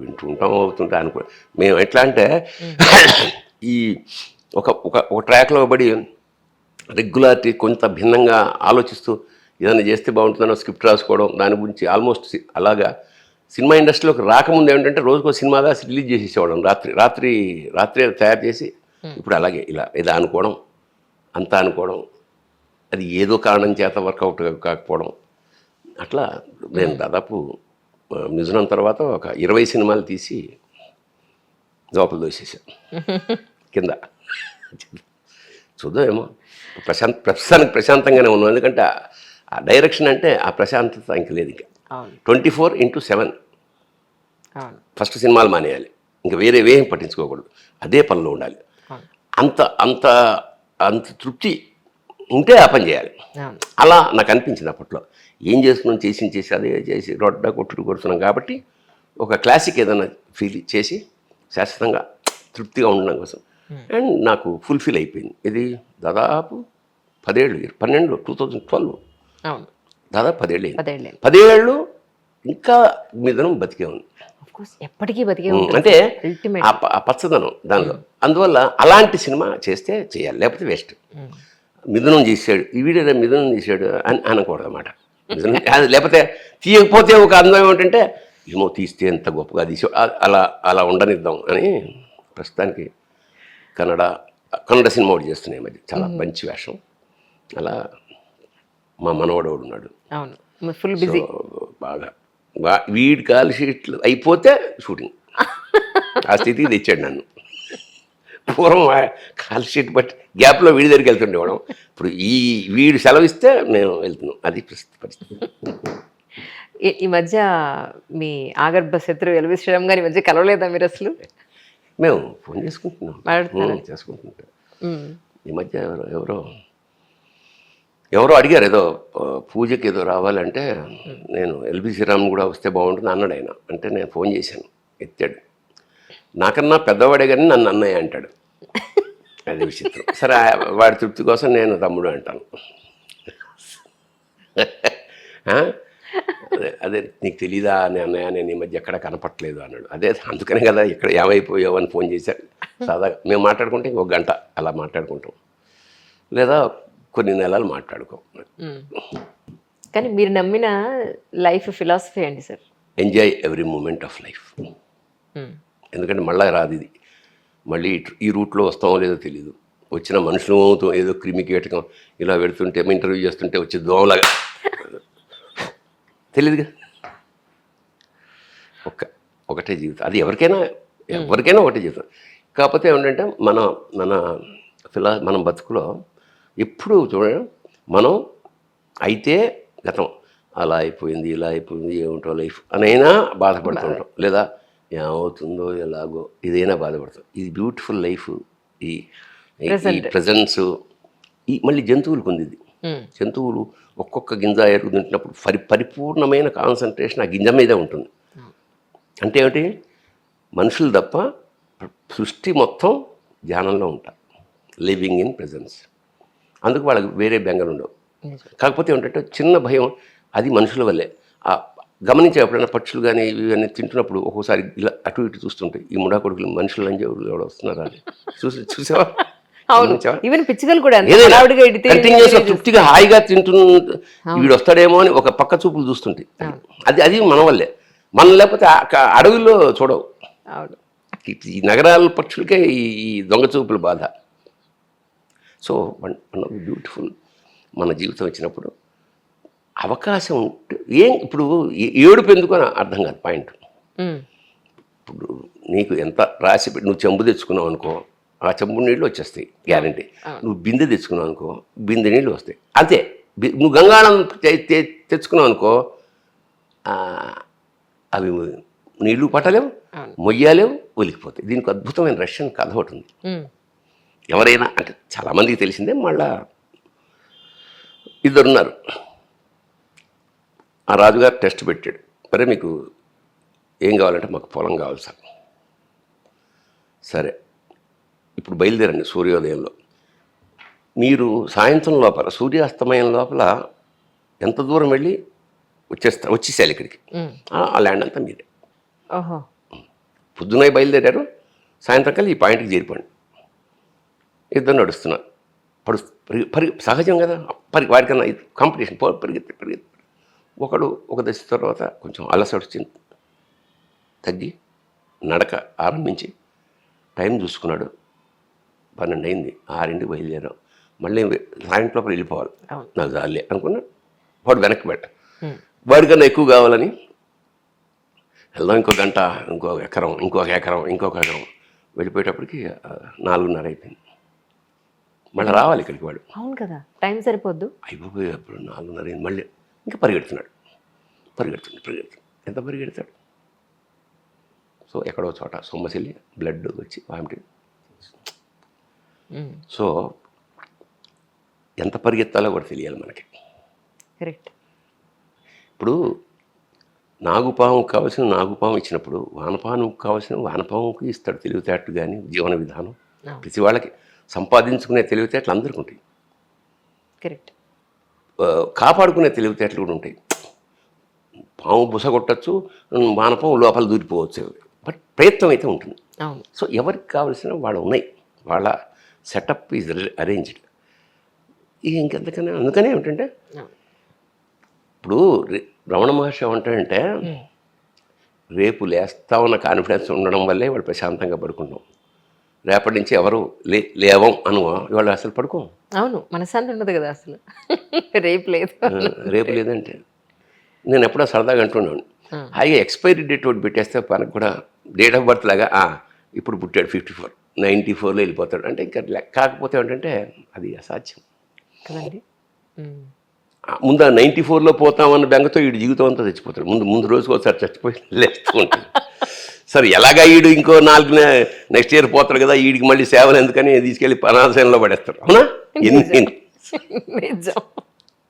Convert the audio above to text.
వింటూ ఉంటాం అవుతుంటే అనుకో మేము ఎట్లా అంటే ఈ ఒక ఒక ఒక ట్రాక్లో పడి రెగ్యులారిటీ కొంత భిన్నంగా ఆలోచిస్తూ ఏదైనా చేస్తే బాగుంటుందనో స్క్రిప్ట్ రాసుకోవడం దాని గురించి ఆల్మోస్ట్ అలాగా సినిమా ఇండస్ట్రీలోకి రాకముందు ఏమిటంటే రోజుకో సినిమాగా రిలీజ్ చేసేసేవాళ్ళం రాత్రి తయారు చేసి ఇప్పుడు అలాగే ఇలా అనుకోవడం అంతా అనుకోవడం అది ఏదో కారణం చేత వర్కౌట్ కాకపోవడం అట్లా నేను దాదాపు మిథునం తర్వాత ఒక 20 సినిమాలు తీసి లోపల దోసేసాను కింద చూద్దామేమో ప్రస్తుతానికి ప్రశాంతంగానే ఉన్నాం ఎందుకంటే ఆ డైరెక్షన్ అంటే ఆ ప్రశాంతత ఇంక లేదు ఇంకా 24/7 ఫస్ట్ సినిమాలు మానేయాలి ఇంకా వేరే ఏం పట్టించుకోకూడదు అదే పనిలో ఉండాలి అంత అంత అంత తృప్తి ఉంటే ఆ పని చేయాలి అలా నాకు అనిపించింది అప్పట్లో ఏం చేస్తున్నాం చేసి అదే చేసి రొడ్డ కొట్టుడుకొడుతున్నాం కాబట్టి ఒక క్లాసిక్ ఏదైనా ఫీల్ చేసి శాశ్వతంగా తృప్తిగా ఉండడం కోసం అండ్ నాకు ఫుల్ఫిల్ అయిపోయింది ఇది దాదాపు 2012 దాదాపు 10 ఏళ్ళు 10 ఏళ్ళు ఇంకా మిథునం బతికే ఉంది ఎప్పటికీ బతికే అంటే ఆ పచ్చదనం దానిలో అందువల్ల అలాంటి సినిమా చేస్తే చేయాలి లేకపోతే వేస్ట్ మిథునం చేశాడు వీడియో మిథునం చేశాడు అని అనకూడదు అన్నమాట లేకపోతే తీయకపోతే ఒక అందం ఏమిటంటే ఏమో తీస్తే ఎంత గొప్పగా తీసాడు అలా ఉండనిద్దాం అని ప్రస్తుతానికి కన్నడ సినిమా ఒకటి చేస్తున్నాయి మధ్య చాలా మంచి వేషం అలా మా మనవడు ఉన్నాడు ఫుల్ బిజీ బాగా వీడి కాల్ షీట్లు అయిపోతే షూటింగ్ ఆ స్థితికి తెచ్చాడు నన్ను పూర్వం కాల్ షీట్ బట్టి గ్యాప్లో వీడి దగ్గరికి వెళ్తుండేవాడు ఇప్పుడు వీడు సెలవు ఇస్తే మేము వెళ్తున్నాం అది పరిస్థితి ఈ మధ్య మీ ఆగర్భ శత్రువు ఎల్వి శ్రీరామ్ గారి మధ్య కలవలేదా మీరు అసలు మేము ఫోన్ చేసుకుంటున్నాం ఈ మధ్య ఎవరో అడిగారు ఏదో పూజకి ఏదో రావాలంటే నేను ఎల్బి శ్రీరామ్ కూడా వస్తే బాగుంటుంది అన్నాడు ఆయన అంటే నేను ఫోన్ చేశాను ఎత్తాడు నాకన్నా పెద్దవాడే కానీ నన్ను అన్నయ్య అంటాడు అది విచిత్రం సరే వాడి తృప్తి కోసం నేను తమ్ముడు అంటాను అదే నీకు తెలీదా అని అన్నయ్య నేను ఈ మధ్య ఎక్కడ కనపట్లేదు అన్నాడు అదే అందుకనే కదా ఇక్కడ ఏమైపోయావు అని ఫోన్ చేశాడు సాదాగా మేము మాట్లాడుకుంటే ఇంకొక గంట అలా మాట్లాడుకుంటాం లేదా కొన్ని నెలలు మాట్లాడుకోం కానీ మీరు నమ్మిన లైఫ్ ఫిలాసఫీ ఏంటి sir enjoy every moment of life ఎందుకంటే మళ్ళీ రాదు ఇది మళ్ళీ ఈ రూట్లో వస్తామో లేదో తెలియదు వచ్చిన మనుషులు ఏదో క్రిమి కీటకం ఇలా వెళుతుంటే ఇంటర్వ్యూ చేస్తుంటే వచ్చి దోమలాగా తెలియదుగా ఒకటే జీవితం అది ఎవరికైనా ఒకటే జీవితం కాకపోతే ఏమిటంటే మన బతుకులో ఎప్పుడు చూడండి మనం అయితే గతం అలా అయిపోయింది ఇలా అయిపోయింది ఏమిటో లైఫ్ అనైనా బాధపడుతుంటాం లేదా ఏమవుతుందో ఎలాగో ఇదైనా బాధపడతాం ఇది బ్యూటిఫుల్ లైఫ్ ఈ ప్రజెన్స్ మళ్ళీ జంతువులకు ఉంది ఇది జంతువులు ఒక్కొక్క గింజ ఎరుగుతుంటున్నప్పుడు పరిపూర్ణమైన కాన్సన్ట్రేషన్ ఆ గింజ మీదే ఉంటుంది అంటే ఏమిటి మనుషులు తప్ప సృష్టి మొత్తం ధ్యానంలో ఉంటారు లివింగ్ ఇన్ ప్రెజెన్స్ అందుకు వాళ్ళకి వేరే బెంగలు ఉండవు కాకపోతే ఏంటంటే చిన్న భయం అది మనుషుల వల్లే గమనించే ఎప్పుడైనా పక్షులు కానీ ఇవన్నీ తింటున్నప్పుడు ఒక్కోసారి ఇలా అటు ఇటు చూస్తుంటాయి ఈ ముడా కొడుకులు మనుషులు అని చెప్పి ఎవరు వస్తున్నారా అని చూసావా కంటిన్యూస్గా తృప్తిగా హాయిగా వీడు వస్తాడేమో అని ఒక పక్క చూపులు చూస్తుంటాయి అది మన వల్లే మనం లేకపోతే అడవుల్లో చూడవు ఈ నగరాల పక్షులకే ఈ దొంగ చూపుల బాధ సో వన్ ఆఫ్ బ్యూటిఫుల్ మన జీవితం వచ్చినప్పుడు అవకాశం ఉంటే ఇప్పుడు ఏడుపు ఎందుకు అని అర్థం కాదు పాయింట్ ఇప్పుడు నీకు ఎంత రాసి నువ్వు చెంబు తెచ్చుకున్నావు అనుకో ఆ చెంబు నీళ్ళు వచ్చేస్తాయి గ్యారంటీ నువ్వు బిందె తెచ్చుకున్నావు అనుకో బిందె నీళ్ళు వస్తాయి అంతే నువ్వు గంగాళం తెచ్చుకున్నావు అనుకో అవి నీళ్లు పట్టలేవు మొయ్యాలేవు ఒలికిపోతాయి దీనికి అద్భుతమైన రష్యన్ కథ ఒకటి ఉంది ఎవరైనా అంటే చాలామందికి తెలిసిందే మళ్ళా ఇద్దరున్నారు ఆ రాజుగారు టెస్ట్ పెట్టాడు సరే మీకు ఏం కావాలంటే మాకు పొలం కావాలి సార్ సరే ఇప్పుడు బయలుదేరండి సూర్యోదయంలో మీరు సాయంత్రం లోపల సూర్యాస్తమయం లోపల ఎంత దూరం వెళ్ళి వచ్చేసేయాలి ఇక్కడికి ఆ ల్యాండ్ అంతా మీదే పొద్దున బయలుదేరారు, సాయంత్రం కల్లా ఈ పాయింట్కి చేరిపోండి. ఇద్దరు నడుస్తున్నారు, సహజం కదా, వాడికన్నా కాంపిటీషన్ పరిగెత్తి ఒకడు ఒక దశ తర్వాత కొంచెం అలసట వచ్చింది, తగ్గి నడక ఆరంభించి టైం చూసుకున్నాడు. 12 అయింది, 6ంటికి బయలుదేరాం, మళ్ళీ సాయంత్రం లోపల వెళ్ళిపోవాలి, నాకు చాలే అనుకున్నాడు. వాడు వెనక్కి పెట్ట, వాడికన్నా ఎక్కువ కావాలని వెళ్దాం, ఇంకో గంట, ఇంకొక ఎకరం వెళ్ళిపోయేటప్పటికి 4:30 అయిపోయింది. మళ్ళీ రావాలి ఇక్కడికి వాడు. అవును కదా, టైం సరిపోద్దు. అయిపోయి అప్పుడు 4:30 అయింది, మళ్ళీ ఇంకా పరిగెడుతున్నాడు. ఎంత పరిగెడతాడు? సో ఎక్కడో చోట సొమ్మసిల్లి బ్లడ్ వచ్చి వామిటింగ్. సో ఎంత పరిగెత్తాలో కూడా తెలియాలి మనకి. కరెక్ట్. ఇప్పుడు నాగుపాముకు కావాల్సిన నాగుపాము ఇచ్చినప్పుడు వానపాముకు కావాల్సిన వానపాముకి ఇస్తాడు తెలివితేటలు. కానీ జీవన విధానం ప్రతి వాళ్ళకి సంపాదించుకునే తెలివితేటలు అందరికీ ఉంటాయి, కరెక్ట్. కాపాడుకునే తెలివితేటలు కూడా ఉంటాయి. పాము బుస కొట్టచ్చు, వానపాము లోపల దూరిపోవచ్చు, బట్ ప్రయత్నం అయితే ఉంటుంది. సో ఎవరికి కావాల్సిన వాళ్ళు ఉన్నాయి, వాళ్ళ సెటప్ ఈజ్ అరేంజ్డ్. ఇంకెంతకన్నా అందుకనే ఏమిటంటే ఇప్పుడు రమణ మహర్షి ఏమంటాడంటే రేపు లేస్తామన్న కాన్ఫిడెన్స్ ఉండడం వల్లే వాడు ప్రశాంతంగా పడుకుంటాం. రేపటి నుంచి ఎవరు లేవం అనువా, ఇవాళ అసలు పడుకోం. అవును, మనశ్శాంతి ఉండదు కదా అసలు. రేపు లేదంటే నేను ఎప్పుడో సరదాగా అంటున్నాను, హాయిగా ఎక్స్పైరీ డేట్ ఒకటి పెట్టేస్తే మనకు కూడా డేట్ ఆఫ్ బర్త్ లాగా ఇప్పుడు పుట్టాడు 54, 94లో వెళ్ళిపోతాడు అంటే ఇంకా కాకపోతే ఏంటంటే అది అసాధ్యం కదండి. ముందు 94లో పోతామన్న బెంగతో వీడి జీవితం అంతా చచ్చిపోతాడు. ముందు రోజుకి ఒకసారి చచ్చిపోయి లేస్తూ ఉంటాడు. సరే ఎలాగా వీడు ఇంకో 4 నెక్స్ట్ ఇయర్ పోతాడు కదా, వీడికి మళ్ళీ సేవలు ఎందుకని తీసుకెళ్ళి అనాథాశ్రమంలో పడేస్తాడు. అవునా? నిజం.